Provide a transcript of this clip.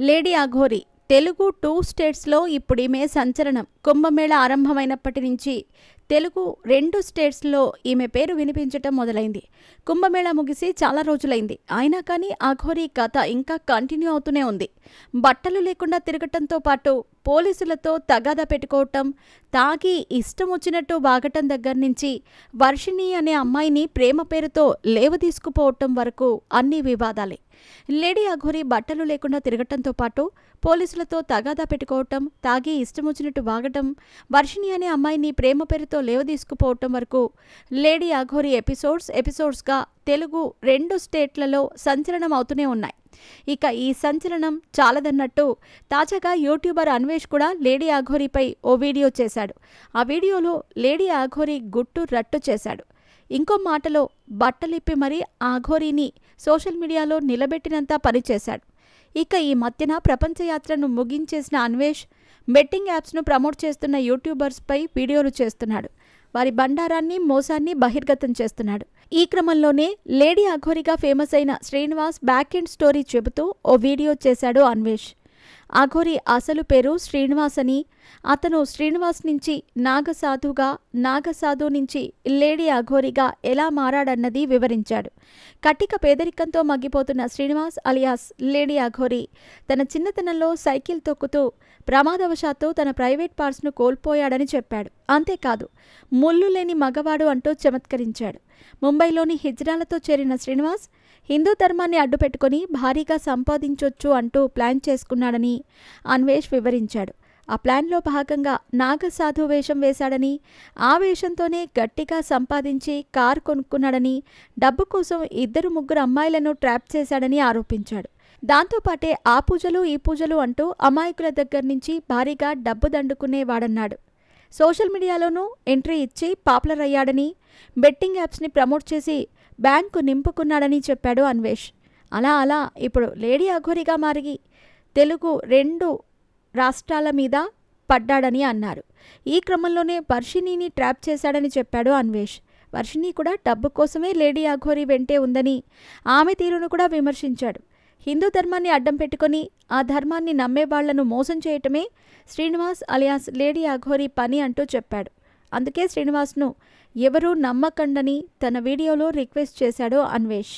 Lady Aghori Telugu 2 స్టేట్స్లో ఇప్పుడు ఈమె సంచలనం. కుంభమేళ ఆరంభమైనప్పటి నుంచి తెలుగు 2 స్టేట్స్లో ఈమె పేరు వినిపించటం మొదలైంది. కుంభమేళ ముగిసి చాలా రోజులైంది. అయినా కానీ అఘోరి కథ ఇంకా కంటిన్యూ అవుతూనే ఉంది. బట్టలు లేకుండా తిరగటంతో పాటు పోలీసులతో తగాదా పెట్టుకోవటం, తాగి ఇష్టం వచ్చినట్టు వాగటం దగ్గర నుంచి వర్షిణి అనే అమ్మాయిని ప్రేమ పేరుతో లేవదీసుకుపోవటం వరకు అన్ని వివాదాలే. లేడీ అఘోరి బట్టలు లేకుండా తిరగటంతో పాటు పోలీసులతో తగాదా పెట్టుకోవటం, తాగి ఇష్టం వచ్చినట్టు వాగటం, వర్షిణి అనే అమ్మాయిని ప్రేమ పేరుతో లేవదీసుకుపోవటం వరకు లేడీ అఘోరి ఎపిసోడ్స్గా తెలుగు 2 స్టేట్లలో సంచలనం అవుతూనే ఉన్నాయి. ఇక ఈ సంచలనం చాలదన్నట్టు తాజాగా యూట్యూబర్ అన్వేష్ కూడా లేడీ అఘోరిపై ఓ వీడియో చేశాడు. ఆ వీడియోలో లేడీ అఘోరి గుట్టు రట్టు చేశాడు. ఇంకో మాటలో బట్టలిప్పి మరీ ఆ అఘోరిని సోషల్ మీడియాలో నిలబెట్టినంత పనిచేశాడు. ఇక ఈ మధ్యన ప్రపంచ యాత్రను ముగించేసిన అన్వేష్ బెట్టింగ్ యాప్స్ను ప్రమోట్ చేస్తున్న యూట్యూబర్స్పై వీడియోలు చేస్తున్నాడు. వారి బండారాన్ని, మోసాన్ని బహిర్గతం చేస్తున్నాడు. ఈ క్రమంలోనే లేడీ అఘోరిగా ఫేమస్ అయిన శ్రీనివాస్ బ్యాక్ ఎండ్ స్టోరీ చెబుతూ ఓ వీడియో చేశాడు అన్వేష్. అఘోరి అసలు పేరు శ్రీనివాస్ అని, అతను శ్రీనివాస్ నుంచి నాగసాధుగా, నాగసాధు నుంచి లేడీ అఘోరిగా ఎలా మారాడన్నది వివరించాడు. కటిక పేదరికంతో మగ్గిపోతున్న శ్రీనివాస్ అలియాస్ లేడీ అఘోరి తన చిన్నతనంలో సైకిల్ తొక్కుతూ ప్రమాదవశాత్తు తన ప్రైవేట్ పార్ట్స్ను కోల్పోయాడని చెప్పాడు. అంతేకాదు, ముళ్ళు లేని మగవాడు అంటూ చమత్కరించాడు. ముంబైలోని హిజ్రాలతో చేరిన శ్రీనివాస్ హిందూ ధర్మాన్ని అడ్డుపెట్టుకుని భారీగా సంపాదించొచ్చు అంటూ ప్లాన్ చేసుకున్నాడని అన్వేష్ వివరించాడు. ఆ ప్లాన్లో భాగంగా నాగసాధు వేషం వేశాడని, ఆ వేషంతోనే గట్టిగా సంపాదించి కారు కొనుక్కున్నాడని, డబ్బు కోసం 2-3 అమ్మాయిలను ట్రాప్ చేశాడని ఆరోపించాడు. దాంతోపాటే ఆ పూజలు ఈ పూజలు అంటూ అమాయకుల దగ్గర నుంచి భారీగా డబ్బు దండుకునేవాడన్నాడు. సోషల్ మీడియాలోనూ ఎంట్రీ ఇచ్చి పాపులర్ అయ్యాడని, బెట్టింగ్ యాప్స్ని ప్రమోట్ చేసి బ్యాంకు నింపుకున్నాడని చెప్పాడు అన్వేష్. అలా ఇప్పుడు లేడీ అఘోరిగా మారి తెలుగు 2 రాష్ట్రాల మీద పడ్డాడని అన్నారు. ఈ క్రమంలోనే వర్షిణిని ట్రాప్ చేశాడని చెప్పాడు అన్వేష్. వర్షిణి కూడా డబ్బు కోసమే లేడీ అఘోరి వెంటే ఉందని ఆమె తీరును కూడా విమర్శించాడు. హిందూ ధర్మాన్ని అడ్డం పెట్టుకుని ఆ ధర్మాన్ని నమ్మే వాళ్లను మోసం చేయటమే శ్రీనివాస్ అలియాస్ లేడీ అఘోరి పని అంటూ చెప్పాడు. అందుకే శ్రీనివాస్ను ఎవరూ నమ్మకండని తన వీడియోలో రిక్వెస్ట్ చేశాడు అన్వేష్.